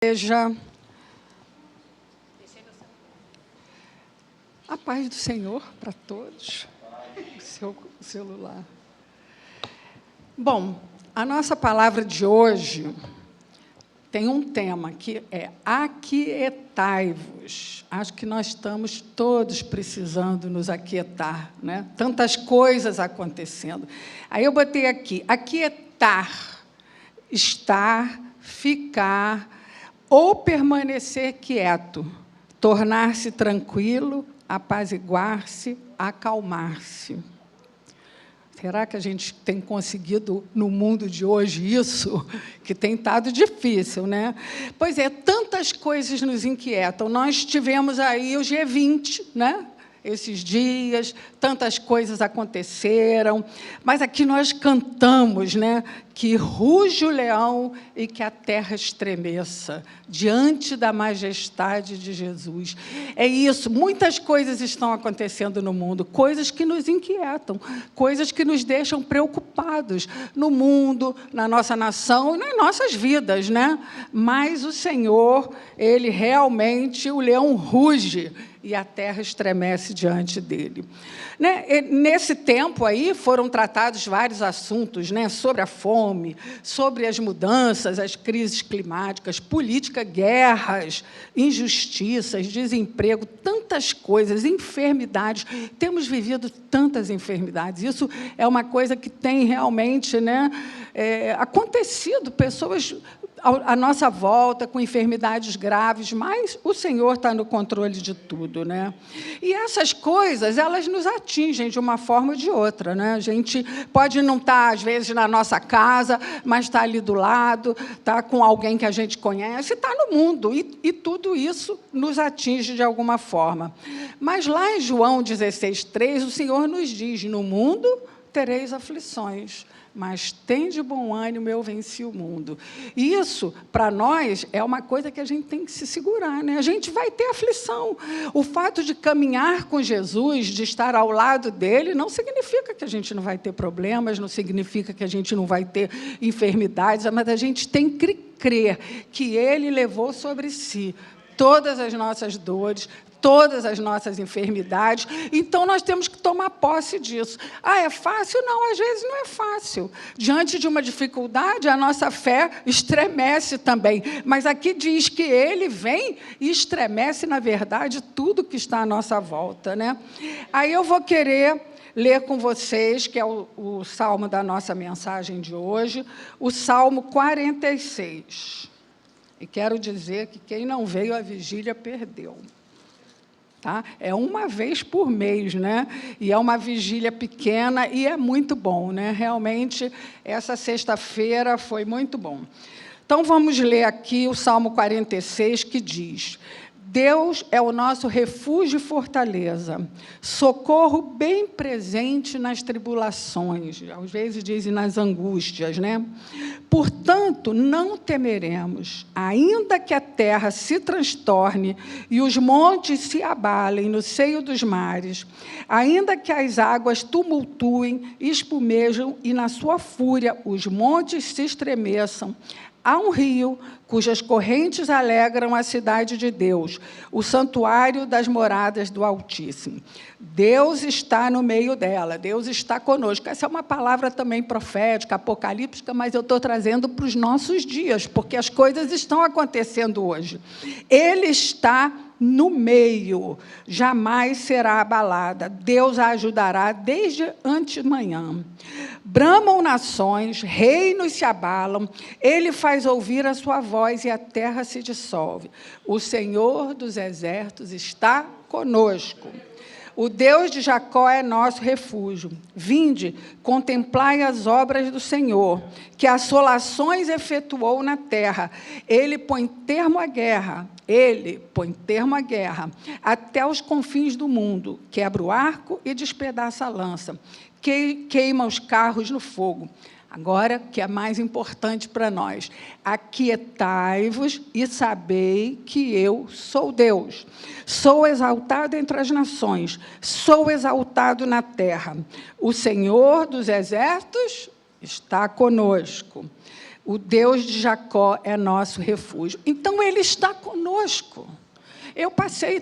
Igreja, a paz do Senhor para todos. O seu celular. Bom, a nossa palavra de hoje tem um tema que é aquietai-vos. Acho que nós estamos todos precisando nos aquietar, né? Tantas coisas acontecendo. Aí eu botei aqui, aquietar, estar, ficar, ou permanecer quieto, tornar-se tranquilo, apaziguar-se, acalmar-se. Será que a gente tem conseguido, no mundo de hoje, isso? Que tem estado difícil, né? Pois é, tantas coisas nos inquietam. Nós tivemos aí o G20, né? Esses dias, tantas coisas aconteceram, mas aqui nós cantamos, né, que ruge o leão e que a terra estremeça diante da majestade de Jesus. É isso, muitas coisas estão acontecendo no mundo, coisas que nos inquietam, coisas que nos deixam preocupados no mundo, na nossa nação e nas nossas vidas, né? Mas o Senhor, Ele realmente, o leão ruge e a terra estremece diante dele. Né? Nesse tempo aí foram tratados vários assuntos, né? Sobre a fome, sobre as mudanças, as crises climáticas, política, guerras, injustiças, desemprego, tantas coisas, enfermidades. Temos vivido tantas enfermidades. Isso é uma coisa que tem realmente, né, acontecido, pessoas à nossa volta, com enfermidades graves, mas o Senhor está no controle de tudo, né? E essas coisas, elas nos atingem de uma forma ou de outra, né? A gente pode não estar, às vezes, na nossa casa, mas está ali do lado, está com alguém que a gente conhece, está no mundo, e tudo isso nos atinge de alguma forma. Mas lá em João 16:3, o Senhor nos diz, no mundo tereis aflições, mas tende bom ânimo, eu venci o mundo. E isso, para nós, é uma coisa que a gente tem que se segurar, né? A gente vai ter aflição. O fato de caminhar com Jesus, de estar ao lado dele, não significa que a gente não vai ter problemas, não significa que a gente não vai ter enfermidades, mas a gente tem que crer que ele levou sobre si todas as nossas dores, todas as nossas enfermidades, então nós temos que tomar posse disso. Ah, é fácil? Não, às vezes não é fácil. Diante de uma dificuldade, a nossa fé estremece também, mas aqui diz que ele vem e estremece, na verdade, tudo que está à nossa volta, né? Aí eu vou querer ler com vocês, que é o salmo da nossa mensagem de hoje, o Salmo 46. E quero dizer que quem não veio à vigília perdeu. Tá? É uma vez por mês, né? E é uma vigília pequena e é muito bom, né? Realmente, essa sexta-feira foi muito bom. Então, vamos ler aqui o Salmo 46, que diz: Deus é o nosso refúgio e fortaleza, socorro bem presente nas tribulações, às vezes dizem nas angústias, né? Portanto, não temeremos, ainda que a terra se transtorne e os montes se abalem no seio dos mares, ainda que as águas tumultuem, espumejam e, na sua fúria, os montes se estremeçam. Há um rio cujas correntes alegram a cidade de Deus, o santuário das moradas do Altíssimo. Deus está no meio dela, Deus está conosco. Essa é uma palavra também profética, apocalíptica, mas eu estou trazendo para os nossos dias, porque as coisas estão acontecendo hoje. Ele está no meio, jamais será abalada. Deus a ajudará desde antemanhã. Bramam nações, reinos se abalam, ele faz ouvir a sua voz e a terra se dissolve. O Senhor dos exércitos está conosco. O Deus de Jacó é nosso refúgio. Vinde, contemplai as obras do Senhor, que assolações efetuou na terra. Ele põe termo à guerra. Ele põe termo à guerra até os confins do mundo. Quebra o arco e despedaça a lança. Queima os carros no fogo. Agora, que é mais importante para nós, aquietai-vos e sabei que eu sou Deus. Sou exaltado entre as nações, sou exaltado na terra. O Senhor dos exércitos está conosco. O Deus de Jacó é nosso refúgio. Então, Ele está conosco.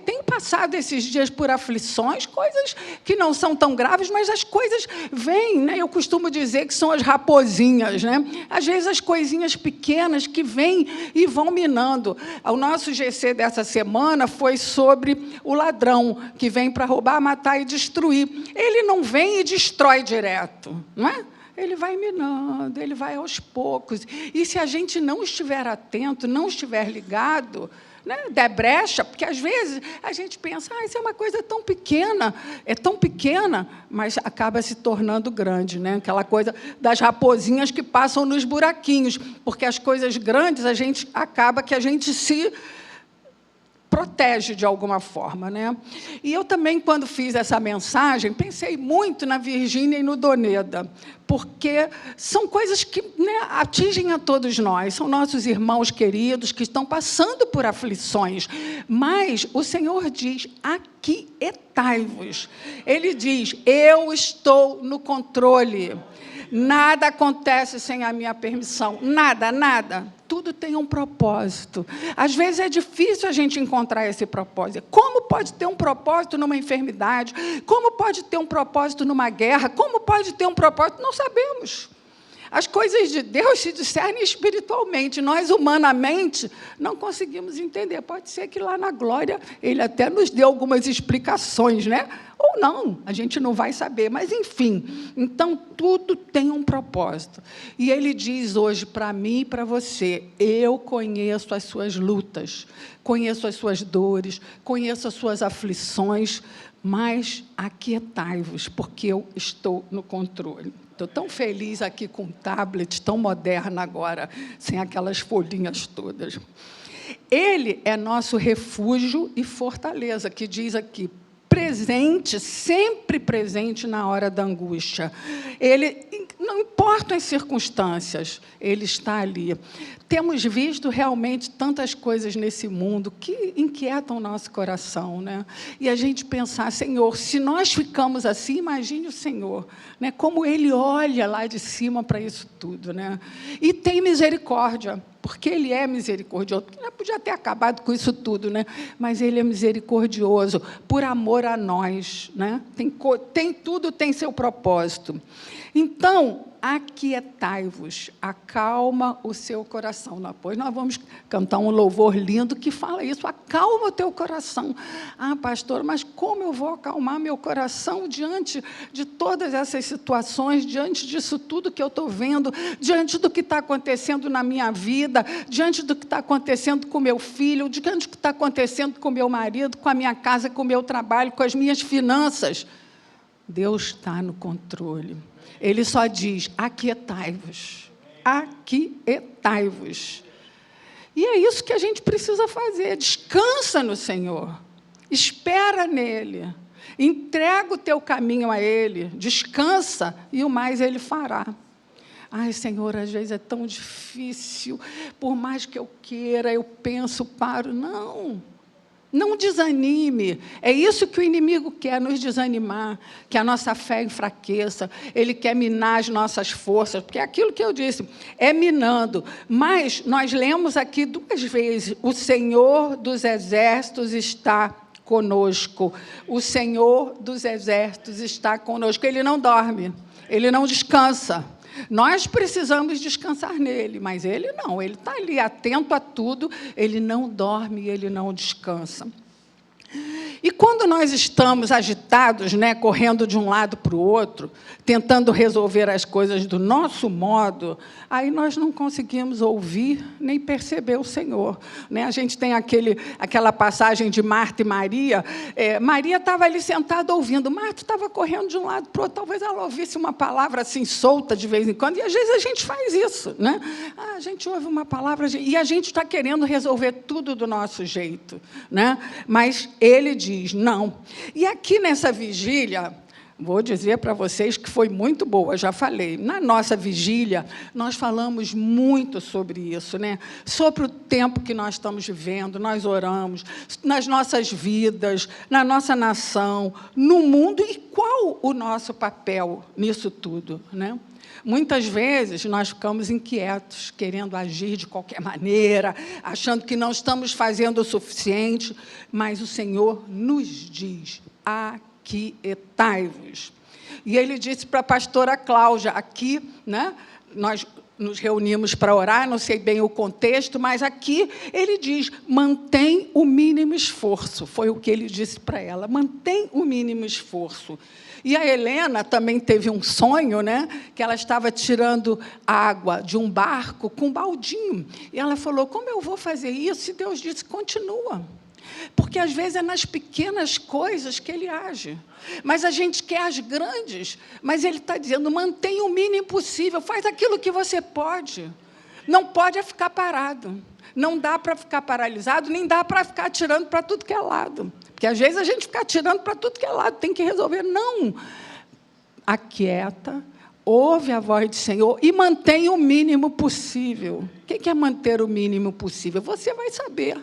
Tenho passado esses dias por aflições, coisas que não são tão graves, mas as coisas vêm, né? Eu costumo dizer que são as raposinhas, né? Às vezes as coisinhas pequenas que vêm e vão minando. O nosso GC dessa semana foi sobre o ladrão, que vem para roubar, matar e destruir. Ele não vem e destrói direto, não é? Ele vai minando, ele vai aos poucos. E se a gente não estiver atento, não estiver ligado, né, der brecha, porque às vezes a gente pensa, isso é uma coisa tão pequena, mas acaba se tornando grande, né? Aquela coisa das raposinhas que passam nos buraquinhos, porque as coisas grandes a gente se protege de alguma forma, né? E eu também, quando fiz essa mensagem, pensei muito na Virgínia e no Doneda, porque são coisas que, né, atingem a todos nós, são nossos irmãos queridos que estão passando por aflições, mas o Senhor diz, aquietai-vos. Ele diz, eu estou no controle. Nada acontece sem a minha permissão. Nada, nada. Tudo tem um propósito. Às vezes é difícil a gente encontrar esse propósito. Como pode ter um propósito numa enfermidade? Como pode ter um propósito numa guerra? Como pode ter um propósito? Não sabemos. As coisas de Deus se discernem espiritualmente. Nós, humanamente, não conseguimos entender. Pode ser que lá na glória ele até nos dê algumas explicações, né? Ou não, a gente não vai saber. Mas, enfim, então, tudo tem um propósito. E ele diz hoje para mim e para você, eu conheço as suas lutas, conheço as suas dores, conheço as suas aflições, mas aquietai-vos, porque eu estou no controle. Estou tão feliz aqui com um tablet, tão moderna agora, sem aquelas folhinhas todas. Ele é nosso refúgio e fortaleza, que diz aqui, presente, sempre presente na hora da angústia. Ele, não importa as circunstâncias, ele está ali. Temos visto realmente tantas coisas nesse mundo que inquietam o nosso coração, né? E a gente pensar, Senhor, se nós ficamos assim, imagine o Senhor, né? Como Ele olha lá de cima para isso tudo, né? E tem misericórdia, porque Ele é misericordioso. Ele podia ter acabado com isso tudo, né? Mas Ele é misericordioso, por amor a nós, né? Tudo tem seu propósito. Então, aquietai-vos, acalma o seu coração. Depois nós vamos cantar um louvor lindo que fala isso, acalma o teu coração. Pastor, mas como eu vou acalmar meu coração diante de todas essas situações, diante disso tudo que eu estou vendo, diante do que está acontecendo na minha vida, diante do que está acontecendo com meu filho, diante do que está acontecendo com meu marido, com a minha casa, com o meu trabalho, com as minhas finanças? Deus está no controle. Ele só diz, aquietai-vos, aquietai-vos. E é isso que a gente precisa fazer, descansa no Senhor, espera nele, entrega o teu caminho a Ele, descansa e o mais Ele fará. Senhor, às vezes é tão difícil, por mais que eu queira, eu penso, paro, não desanime. É isso que o inimigo quer, nos desanimar, que a nossa fé enfraqueça. Ele quer minar as nossas forças, porque é aquilo que eu disse, é minando. Mas nós lemos aqui 2 vezes, o Senhor dos Exércitos está conosco. O Senhor dos Exércitos está conosco. Ele não dorme, ele não descansa. Nós precisamos descansar nele, mas ele não, ele está ali atento a tudo, ele não dorme, ele não descansa. E quando nós estamos agitados, né, correndo de um lado para o outro, tentando resolver as coisas do nosso modo, aí nós não conseguimos ouvir nem perceber o Senhor, né? A gente tem aquela passagem de Marta e Maria. Maria estava ali sentada ouvindo, Marta estava correndo de um lado para o outro, talvez ela ouvisse uma palavra assim solta de vez em quando, e às vezes a gente faz isso, né? A gente ouve uma palavra e a gente está querendo resolver tudo do nosso jeito, né? Mas ele diz, não. E aqui nessa vigília, Vou dizer para vocês que foi muito boa, já falei. Na nossa vigília, nós falamos muito sobre isso, né? Sobre o tempo que nós estamos vivendo, nós oramos, nas nossas vidas, na nossa nação, no mundo, e qual o nosso papel nisso tudo, né? Muitas vezes nós ficamos inquietos, querendo agir de qualquer maneira, achando que não estamos fazendo o suficiente, mas o Senhor nos diz: aquietai-vos. E ele disse para a pastora Cláudia, aqui, né, nós nos reunimos para orar, não sei bem o contexto, mas aqui ele diz: mantém o mínimo esforço. Foi o que ele disse para ela: mantém o mínimo esforço. E a Helena também teve um sonho, né, que ela estava tirando água de um barco com um baldinho. E ela falou: como eu vou fazer isso? E Deus disse: continua. Porque, às vezes, é nas pequenas coisas que ele age. Mas a gente quer as grandes. Mas ele está dizendo: mantenha o mínimo possível, faz aquilo que você pode. Não pode é ficar parado. Não dá para ficar paralisado, nem dá para ficar atirando para tudo que é lado. Porque, às vezes, a gente fica atirando para tudo que é lado, tem que resolver. Não. Aquieta, ouve a voz do Senhor e mantém o mínimo possível. O que é manter o mínimo possível? Você vai saber.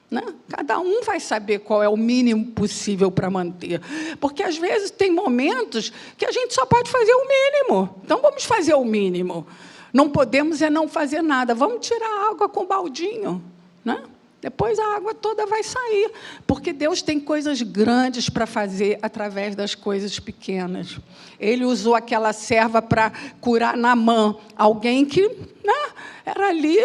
Né? Cada um vai saber qual é o mínimo possível para manter. Porque, às vezes, tem momentos que a gente só pode fazer o mínimo. Então, vamos fazer o mínimo. Não podemos não fazer nada. Vamos tirar a água com o baldinho. Né? Depois a água toda vai sair. Porque Deus tem coisas grandes para fazer através das coisas pequenas. Ele usou aquela serva para curar Naamã. Alguém que, né, era ali...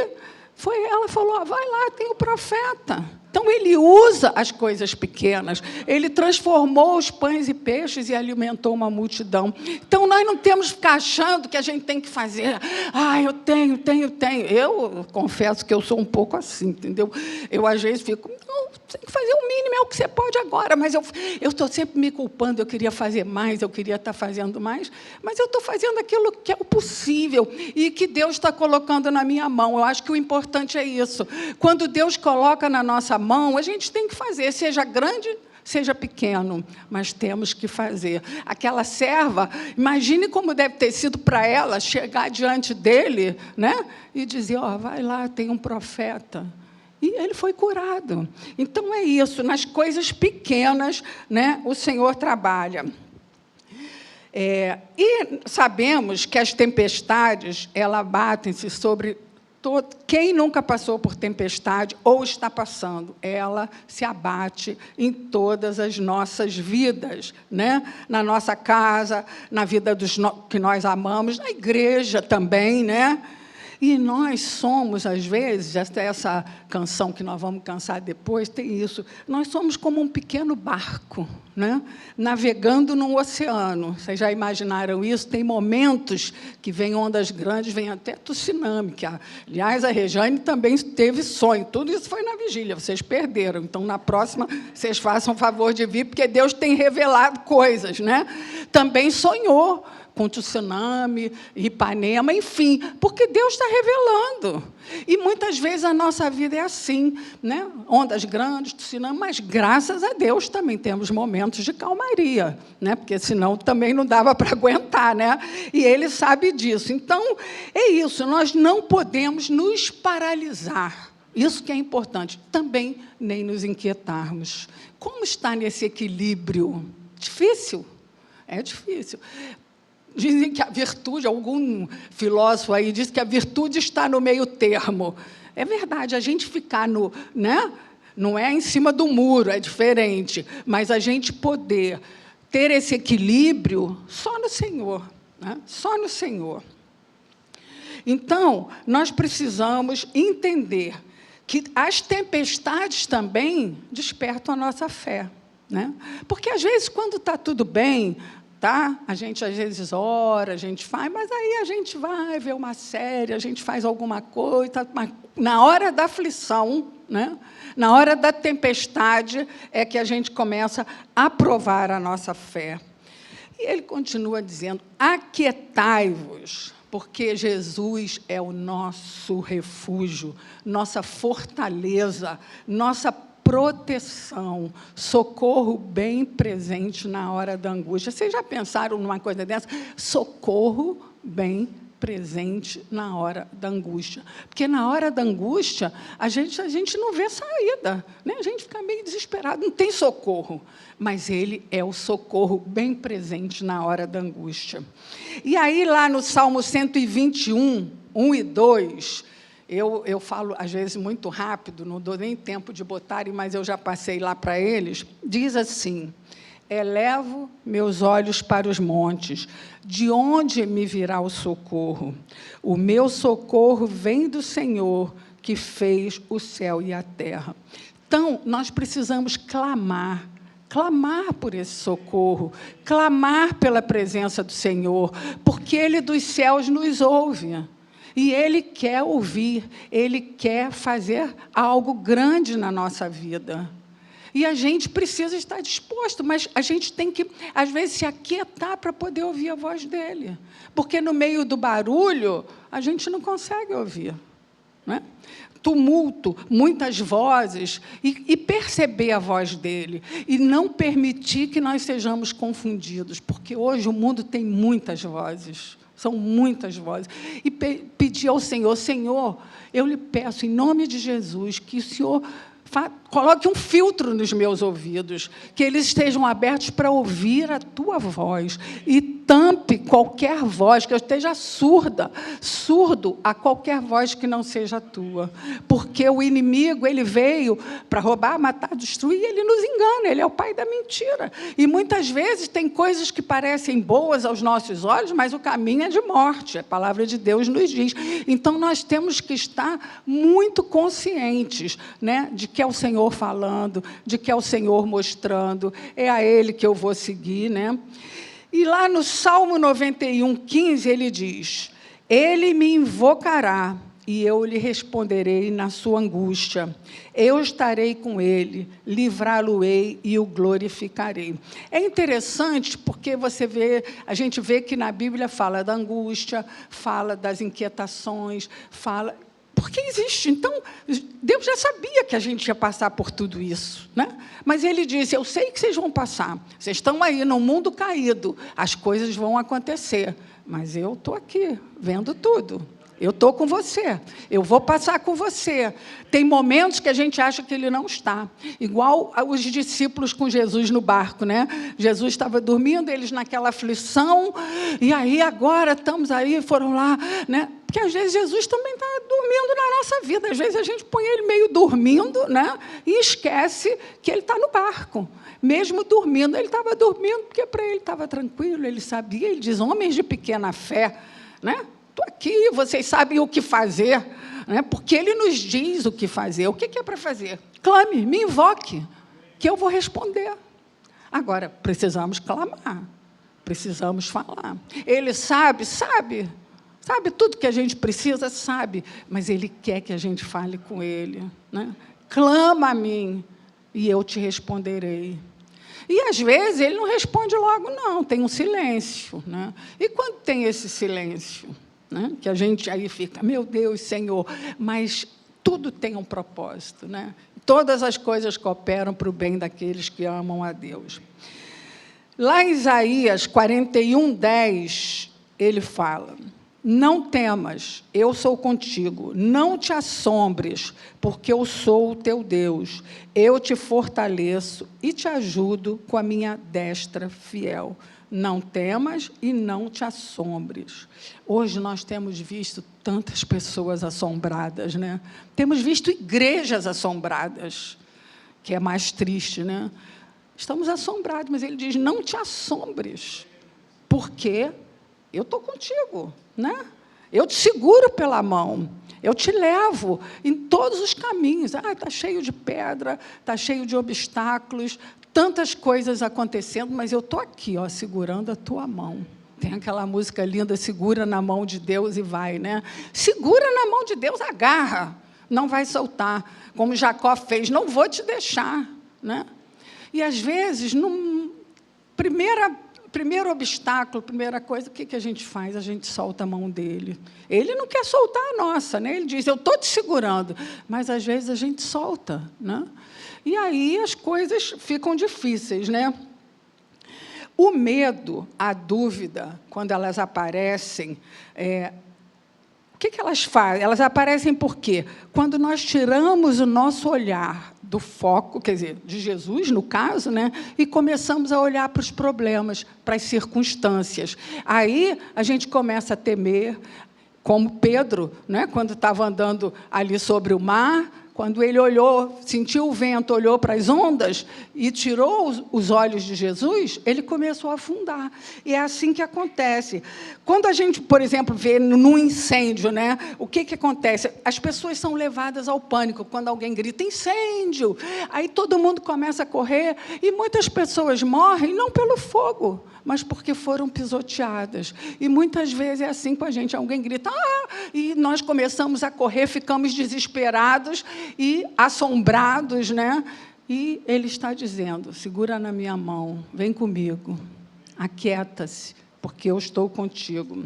Ela falou: vai lá, tem o profeta. Então, ele usa as coisas pequenas. Ele transformou os pães e peixes e alimentou uma multidão. Então, nós não temos que ficar achando que a gente tem que fazer. Eu tenho. Eu confesso que eu sou um pouco assim, entendeu? Eu, às vezes, fico... Não, tem que fazer o mínimo, é o que você pode agora. Mas eu estou sempre me culpando, eu queria fazer mais, eu queria estar fazendo mais. Mas eu estou fazendo aquilo que é o possível e que Deus está colocando na minha mão. Eu acho que o importante é isso. Quando Deus coloca na nossa mão, a gente tem que fazer, seja grande, seja pequeno, mas temos que fazer. Aquela serva, imagine como deve ter sido para ela chegar diante dele, né, e dizer: vai lá, tem um profeta. E ele foi curado. Então, é isso, nas coisas pequenas, né, o Senhor trabalha. E sabemos que as tempestades, elas batem-se sobre... Quem nunca passou por tempestade ou está passando, ela se abate em todas as nossas vidas, né? Na nossa casa, na vida dos que nós amamos, na igreja também, né? E nós somos, às vezes, essa canção que nós vamos cansar depois, tem isso, nós somos como um pequeno barco, né? Navegando num oceano. Vocês já imaginaram isso? Tem momentos que vêm ondas grandes, vem até tsunami. Aliás, a Rejane também teve sonho. Tudo isso foi na vigília, vocês perderam. Então, na próxima, vocês façam o favor de vir, porque Deus tem revelado coisas, né? Também sonhou com tsunami, Ipanema, enfim, porque Deus está revelando. E, muitas vezes, a nossa vida é assim, né? Ondas grandes, tsunami, mas, graças a Deus, também temos momentos de calmaria, né? Porque, senão, também não dava para aguentar, né? E Ele sabe disso. Então, é isso, nós não podemos nos paralisar. Isso que é importante. Também nem nos inquietarmos. Como está nesse equilíbrio? Difícil? É difícil. Dizem que a virtude, algum filósofo aí diz que a virtude está no meio termo. É verdade, a gente ficar né? Não é em cima do muro, é diferente, mas a gente poder ter esse equilíbrio só no Senhor, né? Só no Senhor. Então, nós precisamos entender que as tempestades também despertam a nossa fé, né? Porque, às vezes, quando está tudo bem... A gente, às vezes, ora, a gente faz, mas aí a gente vai ver uma série, a gente faz alguma coisa, mas na hora da aflição, né, na hora da tempestade, é que a gente começa a provar a nossa fé. E ele continua dizendo: aquietai-vos, porque Jesus é o nosso refúgio, nossa fortaleza, nossa proteção, socorro bem presente na hora da angústia. Vocês já pensaram numa coisa dessa? Socorro bem presente na hora da angústia. Porque na hora da angústia, a gente não vê saída, né? A gente fica meio desesperado, não tem socorro. Mas ele é o socorro bem presente na hora da angústia. E aí, lá no Salmo 121, 1 e 2, eu falo, às vezes, muito rápido, não dou nem tempo de botarem, mas eu já passei lá para eles, diz assim: elevo meus olhos para os montes, de onde me virá o socorro? O meu socorro vem do Senhor, que fez o céu e a terra. Então, nós precisamos clamar por esse socorro, clamar pela presença do Senhor, porque Ele dos céus nos ouve. E Ele quer ouvir, Ele quer fazer algo grande na nossa vida. E a gente precisa estar disposto, mas a gente tem que, às vezes, se aquietar para poder ouvir a voz dele. Porque, no meio do barulho, a gente não consegue ouvir, né? Tumulto, muitas vozes, e perceber a voz dele, e não permitir que nós sejamos confundidos, porque hoje o mundo tem muitas vozes, são muitas vozes, e pedir ao Senhor: Senhor, eu lhe peço, em nome de Jesus, que o Senhor coloque um filtro nos meus ouvidos, que eles estejam abertos para ouvir a tua voz, e tampe qualquer voz, que eu esteja surdo a qualquer voz que não seja a tua, porque o inimigo, ele veio para roubar, matar, destruir, e ele nos engana, ele é o pai da mentira, e muitas vezes tem coisas que parecem boas aos nossos olhos, mas o caminho é de morte, a palavra de Deus nos diz. Então, nós temos que estar muito conscientes, né, de que é o Senhor falando, de que é o Senhor mostrando, é a Ele que eu vou seguir, né? E lá no Salmo 91, 15, ele diz: Ele me invocará, e eu lhe responderei na sua angústia. Eu estarei com ele, livrá-lo-ei e o glorificarei. É interessante porque a gente vê que na Bíblia fala da angústia, fala das inquietações, fala... Porque existe. Então, Deus já sabia que a gente ia passar por tudo isso, né? Mas Ele disse: eu sei que vocês vão passar. Vocês estão aí no mundo caído. As coisas vão acontecer. Mas eu estou aqui, vendo tudo. Eu estou com você. Eu vou passar com você. Tem momentos que a gente acha que Ele não está. Igual os discípulos com Jesus no barco, né? Jesus estava dormindo, eles naquela aflição. E aí, agora, estamos aí, foram lá, né? Porque, às vezes, Jesus também está dormindo na nossa vida. Às vezes, a gente põe ele meio dormindo, né? E esquece que ele está no barco. Mesmo dormindo, ele estava dormindo, porque para ele estava tranquilo, ele sabia. Ele diz: homens de pequena fé, né? Estou aqui, vocês sabem o que fazer, né? Porque ele nos diz o que fazer. O que é para fazer? Clame, me invoque, que eu vou responder. Agora, precisamos clamar, precisamos falar. Ele sabe tudo que a gente precisa, sabe, mas Ele quer que a gente fale com Ele, né? Clama a mim, e eu te responderei. E, às vezes, Ele não responde logo, não, tem um silêncio, né? E quando tem esse silêncio, né, que a gente aí fica: meu Deus, Senhor, mas tudo tem um propósito, né? Todas as coisas cooperam para o bem daqueles que amam a Deus. Lá em Isaías 41, 10, ele fala: não temas, eu sou contigo, não te assombres, porque eu sou o teu Deus, eu te fortaleço e te ajudo com a minha destra fiel. Não temas e não te assombres. Hoje nós temos visto tantas pessoas assombradas, né? Temos visto igrejas assombradas, que é mais triste, né? Estamos assombrados, mas ele diz: não te assombres, porque eu estou contigo, né? Eu te seguro pela mão, eu te levo em todos os caminhos. Está cheio de pedra, está cheio de obstáculos, tantas coisas acontecendo, mas eu estou aqui, ó, segurando a tua mão. Tem aquela música linda: segura na mão de Deus e vai, né? Segura na mão de Deus, agarra, não vai soltar, como Jacó fez: não vou te deixar, né? E, às vezes, primeiro obstáculo, primeira coisa, o que a gente faz? A gente solta a mão dele. Ele não quer soltar a nossa, né? Ele diz, eu estou te segurando, mas, às vezes, a gente solta, né? E aí as coisas ficam difíceis, né? O medo, a dúvida, quando elas aparecem, o que elas fazem? Elas aparecem por quê? Quando nós tiramos o nosso olhar do foco, quer dizer, de Jesus, no caso, né, e começamos a olhar para os problemas, para as circunstâncias. Aí a gente começa a temer, como Pedro, né, quando estava andando ali sobre o mar, quando ele olhou, sentiu o vento, olhou para as ondas e tirou os olhos de Jesus, ele começou a afundar. E é assim que acontece. Quando a gente, por exemplo, vê num incêndio, né, o que acontece? As pessoas são levadas ao pânico quando alguém grita incêndio. Aí todo mundo começa a correr e muitas pessoas morrem não pelo fogo, mas porque foram pisoteadas. E muitas vezes é assim com a gente. Alguém grita, e nós começamos a correr, ficamos desesperados e assombrados, né? E ele está dizendo, segura na minha mão, vem comigo, aquieta-se, porque eu estou contigo.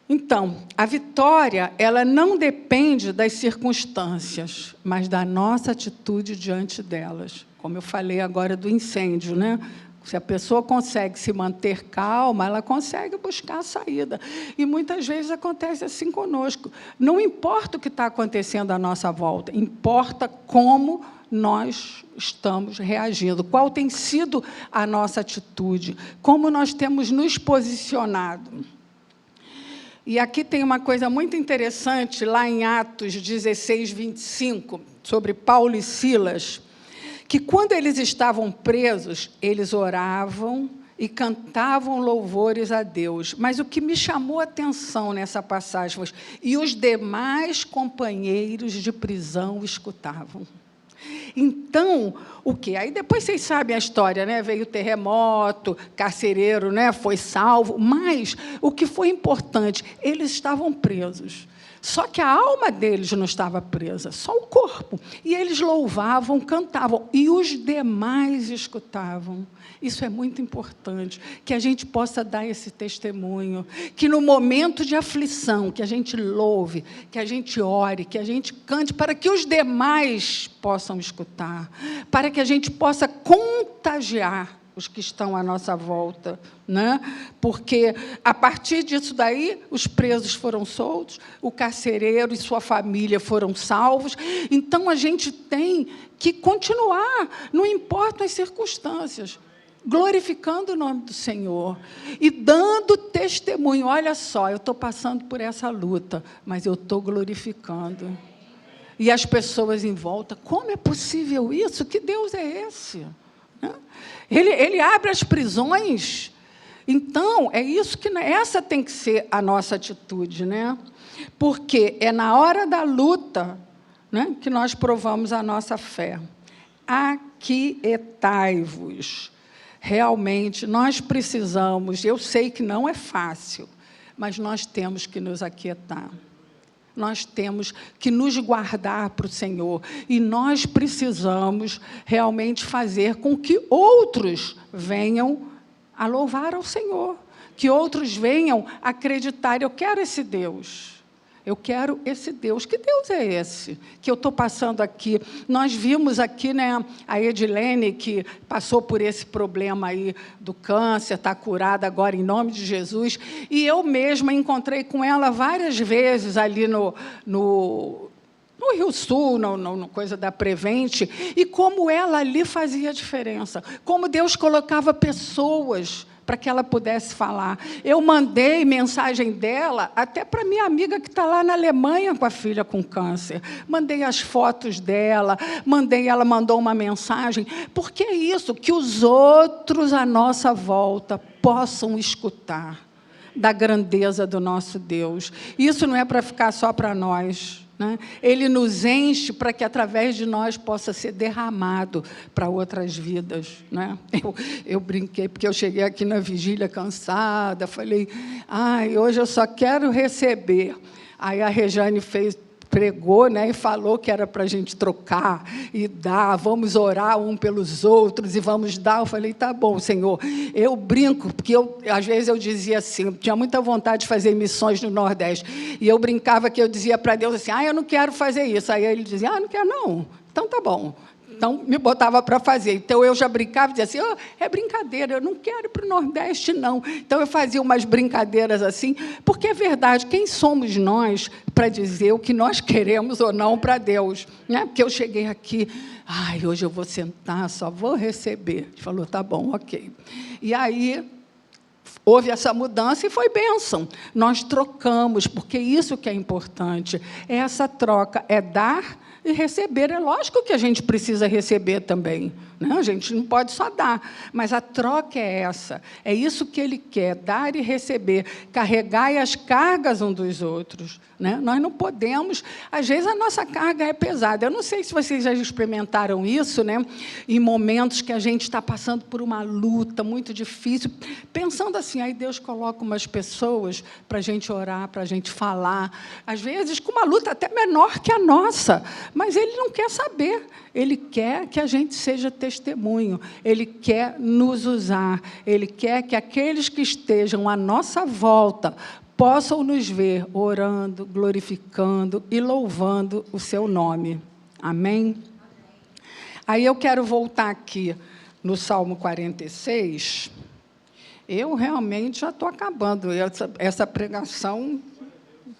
Então, a vitória, ela não depende das circunstâncias, mas da nossa atitude diante delas. Como eu falei agora do incêndio, né? Se a pessoa consegue se manter calma, ela consegue buscar a saída. E, muitas vezes, acontece assim conosco. Não importa o que está acontecendo à nossa volta, importa como nós estamos reagindo, qual tem sido a nossa atitude, como nós temos nos posicionado. E aqui tem uma coisa muito interessante, lá em Atos 16, 25, sobre Paulo e Silas, que, quando eles estavam presos, eles oravam e cantavam louvores a Deus. Mas o que me chamou a atenção nessa passagem foi, e os demais companheiros de prisão escutavam. Então, o quê? Aí depois vocês sabem a história, né? Veio o terremoto, carcereiro, né, foi salvo, mas o que foi importante, eles estavam presos. Só que a alma deles não estava presa, só o corpo. E eles louvavam, cantavam, e os demais escutavam. Isso é muito importante, que a gente possa dar esse testemunho, que no momento de aflição, que a gente louve, que a gente ore, que a gente cante, para que os demais possam escutar, para que a gente possa contagiar os que estão à nossa volta, né? Porque, a partir disso daí, os presos foram soltos, o carcereiro e sua família foram salvos. Então, a gente tem que continuar, não importam as circunstâncias, glorificando o nome do Senhor e dando testemunho. Olha só, eu estou passando por essa luta, mas eu estou glorificando. E as pessoas em volta, como é possível isso? Que Deus é esse? Ele abre as prisões. Então, é isso que essa tem que ser a nossa atitude, né? Porque é na hora da luta, né, que nós provamos a nossa fé. Aquietai-vos. Realmente, nós precisamos, eu sei que não é fácil, mas nós temos que nos aquietar. Nós temos que nos guardar para o Senhor. E nós precisamos realmente fazer com que outros venham a louvar ao Senhor. Que outros venham acreditar, eu quero esse Deus. Eu quero esse Deus. Que Deus é esse que eu estou passando aqui? Nós vimos aqui, né, a Edilene, que passou por esse problema aí do câncer, está curada agora em nome de Jesus. E eu mesma encontrei com ela várias vezes ali no Rio Sul, no coisa da Prevente, e como ela ali fazia diferença, como Deus colocava pessoas para que ela pudesse falar. Eu mandei mensagem dela até para minha amiga que está lá na Alemanha com a filha com câncer. Mandei as fotos dela, ela mandou uma mensagem, porque é isso, que os outros à nossa volta possam escutar da grandeza do nosso Deus. Isso não é para ficar só para nós, né? Ele nos enche para que, através de nós, possa ser derramado para outras vidas, né? Eu brinquei, porque eu cheguei aqui na vigília cansada, falei, hoje eu só quero receber. Aí a Rejane pregou, né, e falou que era para a gente trocar e dar, vamos orar um pelos outros e vamos dar. Eu falei, tá bom, Senhor. Eu brinco, porque às vezes eu dizia assim, eu tinha muita vontade de fazer missões no Nordeste, e eu brincava que eu dizia para Deus assim, eu não quero fazer isso. Aí ele dizia, não quero não. Então, tá bom. Então, me botava para fazer. Então, eu já brincava e dizia assim, é brincadeira, eu não quero ir para o Nordeste, não. Então, eu fazia umas brincadeiras assim, porque é verdade, quem somos nós para dizer o que nós queremos ou não para Deus? Né? Porque eu cheguei aqui, hoje eu vou sentar, só vou receber. Ele falou, tá bom, ok. E aí, houve essa mudança e foi bênção. Nós trocamos, porque isso que é importante, é essa troca, é dar e receber. É lógico que a gente precisa receber também, né? A gente não pode só dar, mas a troca é essa. É isso que ele quer, dar e receber, carregar as cargas uns dos outros, né? Nós não podemos, às vezes a nossa carga é pesada. Eu não sei se vocês já experimentaram isso, né? Em momentos que a gente está passando por uma luta muito difícil, pensando assim, aí Deus coloca umas pessoas para a gente orar, para a gente falar, às vezes com uma luta até menor que a nossa, mas Ele não quer saber, Ele quer que a gente seja testemunho, Ele quer nos usar, Ele quer que aqueles que estejam à nossa volta possam nos ver orando, glorificando e louvando o seu nome. Amém? Aí eu quero voltar aqui no Salmo 46. Eu realmente já estou acabando. Essa pregação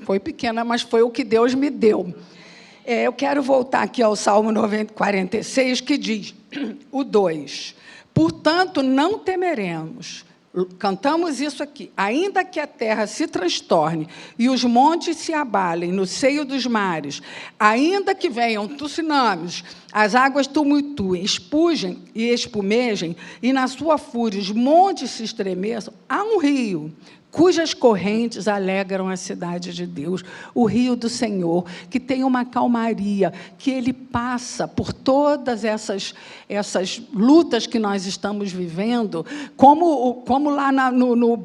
foi pequena, mas foi o que Deus me deu. Eu quero voltar aqui ao Salmo 46, que diz, o 2. Portanto, não temeremos. Cantamos isso aqui. Ainda que a terra se transtorne e os montes se abalem no seio dos mares, ainda que venham tsunamis, as águas tumultuem, espujem e espumejem, e na sua fúria os montes se estremeçam, há um rio cujas correntes alegram a cidade de Deus, o rio do Senhor, que tem uma calmaria, que Ele passa por todas essas lutas que nós estamos vivendo, como lá no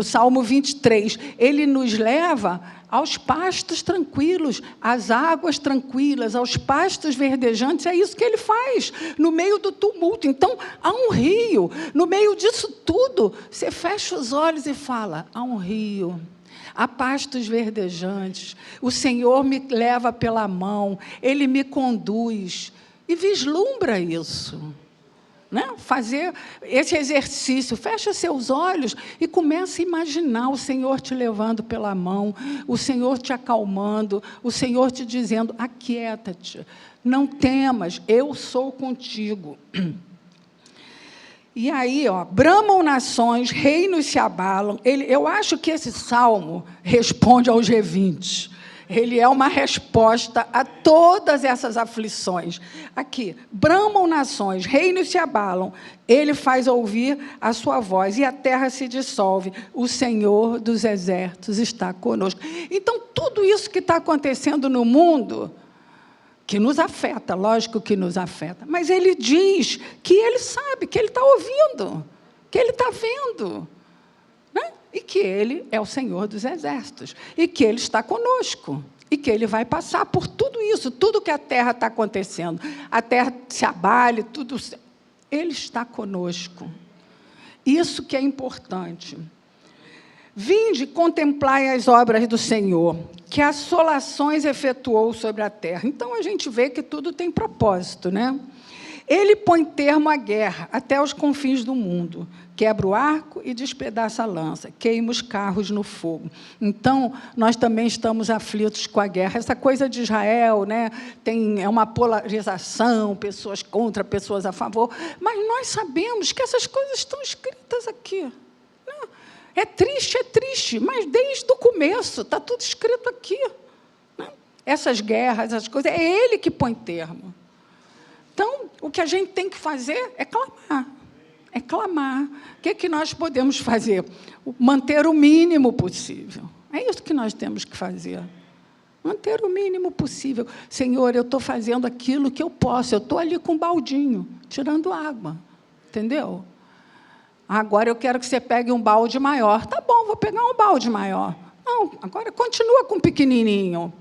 Salmo 23, Ele nos leva aos pastos tranquilos, às águas tranquilas, aos pastos verdejantes. É isso que Ele faz, no meio do tumulto. Então, há um rio. No meio disso tudo, você fecha os olhos e fala, há um rio, há pastos verdejantes, o Senhor me leva pela mão, Ele me conduz. E vislumbra isso. Né? Fazer esse exercício, fecha seus olhos e começa a imaginar o Senhor te levando pela mão, o Senhor te acalmando, o Senhor te dizendo, aquieta-te, não temas, eu sou contigo. E aí, bramam nações, reinos se abalam. Eu acho que esse salmo responde ao G20. Ele é uma resposta a todas essas aflições. Aqui, bramam nações, reinos se abalam, Ele faz ouvir a sua voz, e a terra se dissolve. O Senhor dos exércitos está conosco. Então, tudo isso que está acontecendo no mundo, que nos afeta, lógico que nos afeta, mas Ele diz que Ele sabe, que Ele está ouvindo, que Ele está vendo, né? E que Ele é o Senhor dos exércitos, e que Ele está conosco, e que Ele vai passar por tudo isso, tudo que a terra está acontecendo, a terra se abale, tudo, Ele está conosco. Isso que é importante. Vinde, contemplai as obras do Senhor, que assolações efetuou sobre a terra. Então, a gente vê que tudo tem propósito, né? Ele põe termo à guerra até os confins do mundo, quebra o arco e despedaça a lança, queima os carros no fogo. Então, nós também estamos aflitos com a guerra. Essa coisa de Israel, né, é uma polarização, pessoas contra, pessoas a favor, mas nós sabemos que essas coisas estão escritas aqui. Né? É triste, mas desde o começo está tudo escrito aqui. Né? Essas guerras, essas coisas, é Ele que põe termo. Então, o que a gente tem que fazer é clamar. É clamar. O que é que nós podemos fazer? Manter o mínimo possível. É isso que nós temos que fazer. Manter o mínimo possível. Senhor, eu estou fazendo aquilo que eu posso. Eu estou ali com um baldinho, tirando água. Entendeu? Agora eu quero que você pegue um balde maior. Tá bom, vou pegar um balde maior. Não, agora continua com o pequenininho.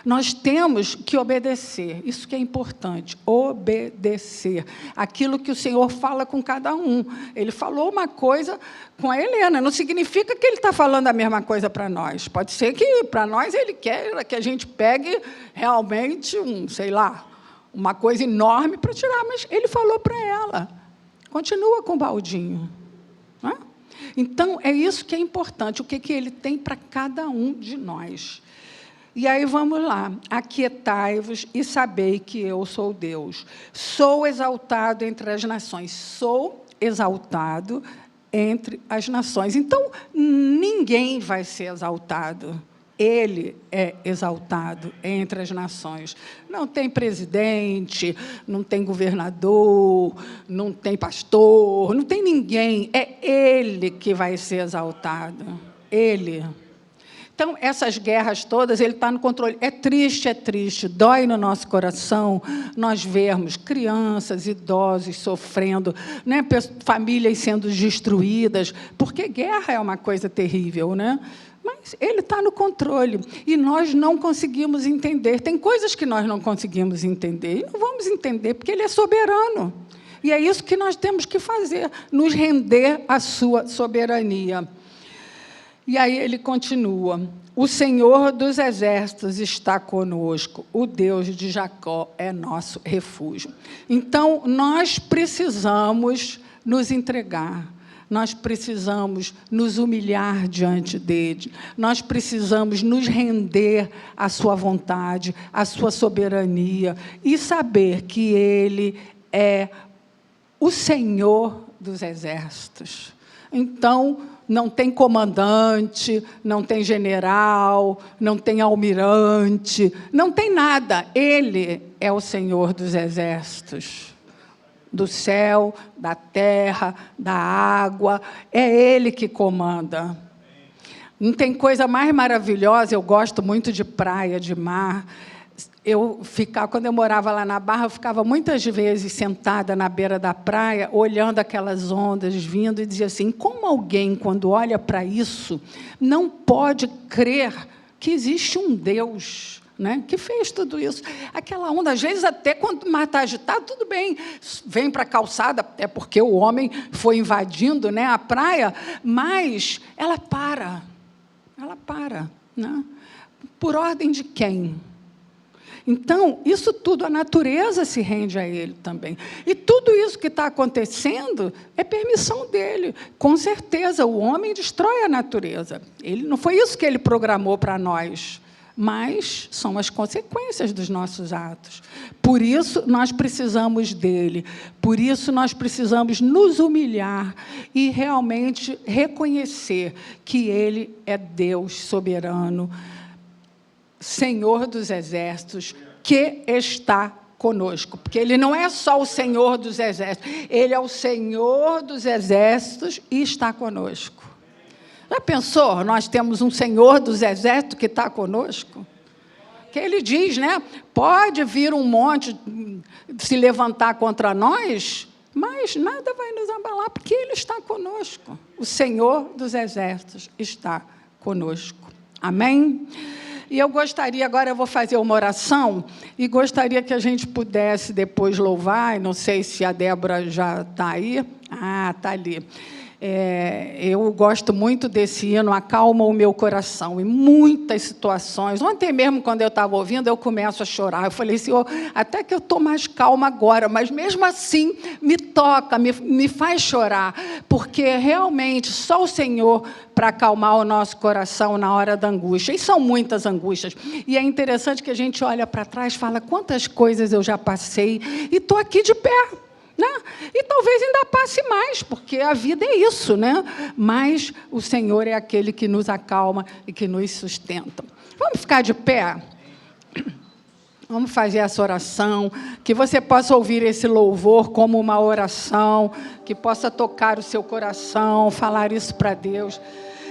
Nós temos que obedecer, isso que é importante, obedecer aquilo que o Senhor fala com cada um. Ele falou uma coisa com a Helena, não significa que ele está falando a mesma coisa para nós. Pode ser que, para nós, ele quer que a gente pegue realmente, sei lá, uma coisa enorme para tirar, mas ele falou para ela, continua com o baldinho. Não é? Então, é isso que é importante, o que ele tem para cada um de nós. E aí, vamos lá. Aquietai-vos e sabei que eu sou Deus. Sou exaltado entre as nações. Sou exaltado entre as nações. Então, ninguém vai ser exaltado. Ele é exaltado entre as nações. Não tem presidente, não tem governador, não tem pastor, não tem ninguém. É ele que vai ser exaltado. Ele. Então, essas guerras todas, ele está no controle. É triste, dói no nosso coração nós vermos crianças, idosos sofrendo, né, famílias sendo destruídas, porque guerra é uma coisa terrível, né? Mas ele está no controle, e nós não conseguimos entender. Tem coisas que nós não conseguimos entender, e não vamos entender, porque ele é soberano. E é isso que nós temos que fazer, nos render à sua soberania. E aí ele continua, o Senhor dos exércitos está conosco, o Deus de Jacó é nosso refúgio. Então, nós precisamos nos entregar, nós precisamos nos humilhar diante dele, nós precisamos nos render à sua vontade, à sua soberania, e saber que ele é o Senhor dos exércitos. Então, não tem comandante, não tem general, não tem almirante, não tem nada. Ele é o Senhor dos exércitos, do céu, da terra, da água. É ele que comanda. Não tem coisa mais maravilhosa, eu gosto muito de praia, de mar. Quando eu morava lá na Barra, eu ficava muitas vezes sentada na beira da praia, olhando aquelas ondas vindo, e dizia assim, como alguém, quando olha para isso, não pode crer que existe um Deus, né, que fez tudo isso. Aquela onda, às vezes, até quando o mar está agitado, tudo bem, vem para a calçada, até porque o homem foi invadindo, né, a praia, mas ela para, né? Por ordem de quem? Então, isso tudo, a natureza se rende a ele também. E tudo isso que está acontecendo é permissão dele. Com certeza, o homem destrói a natureza. Não foi isso que ele programou para nós, mas são as consequências dos nossos atos. Por isso, nós precisamos dele. Por isso, nós precisamos nos humilhar e realmente reconhecer que ele é Deus soberano, Senhor dos exércitos, que está conosco. Porque ele não é só o Senhor dos exércitos, ele é o Senhor dos exércitos e está conosco. Já pensou? Nós temos um Senhor dos exércitos que está conosco? Que ele diz, né? Pode vir um monte se levantar contra nós, mas nada vai nos abalar, porque ele está conosco. O Senhor dos exércitos está conosco. Amém? E eu gostaria, agora eu vou fazer uma oração, e gostaria que a gente pudesse depois louvar, não sei se a Débora já está aí. Ah, está ali. Eu gosto muito desse hino, Acalma o Meu Coração, em muitas situações. Ontem mesmo, quando eu estava ouvindo, eu começo a chorar. Eu falei, Senhor, até que eu estou mais calma agora, mas, mesmo assim, me toca, me faz chorar, porque, realmente, só o Senhor para acalmar o nosso coração na hora da angústia. E são muitas angústias. E é interessante que a gente olha para trás e fala, quantas coisas eu já passei, e estou aqui de pé. Né? E talvez ainda passe mais, porque a vida é isso, né? Mas o Senhor é aquele que nos acalma e que nos sustenta. Vamos ficar de pé? Vamos fazer essa oração, que você possa ouvir esse louvor como uma oração, que possa tocar o seu coração, falar isso para Deus.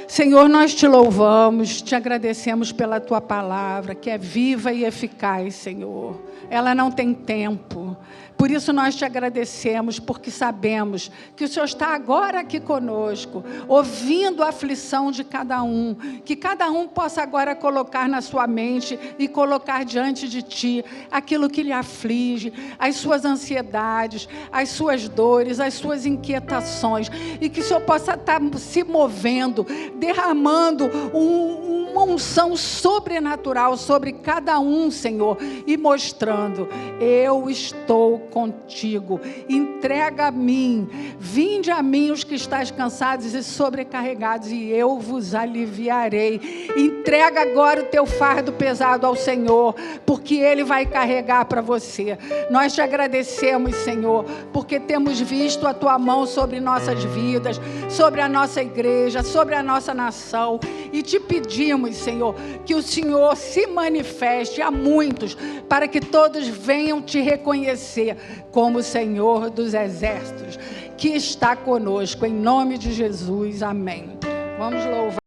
Senhor, nós te louvamos, te agradecemos pela tua palavra, que é viva e eficaz, Senhor. Ela não tem tempo. Por isso nós te agradecemos, porque sabemos que o Senhor está agora aqui conosco, ouvindo a aflição de cada um, que cada um possa agora colocar na sua mente e colocar diante de ti aquilo que lhe aflige, as suas ansiedades, as suas dores, as suas inquietações, e que o Senhor possa estar se movendo, derramando uma unção sobrenatural sobre cada um, Senhor, e mostrando: eu estou contigo, entrega a mim, vinde a mim os que estáis cansados e sobrecarregados, e eu vos aliviarei. Entrega agora o teu fardo pesado ao Senhor, porque Ele vai carregar para você. Nós te agradecemos, Senhor, porque temos visto a tua mão sobre nossas vidas, sobre a nossa igreja, sobre a nossa nação, e te pedimos, Senhor, que o Senhor se manifeste a muitos, para que todos venham te reconhecer como o Senhor dos exércitos, que está conosco, em nome de Jesus, amém. Vamos louvar.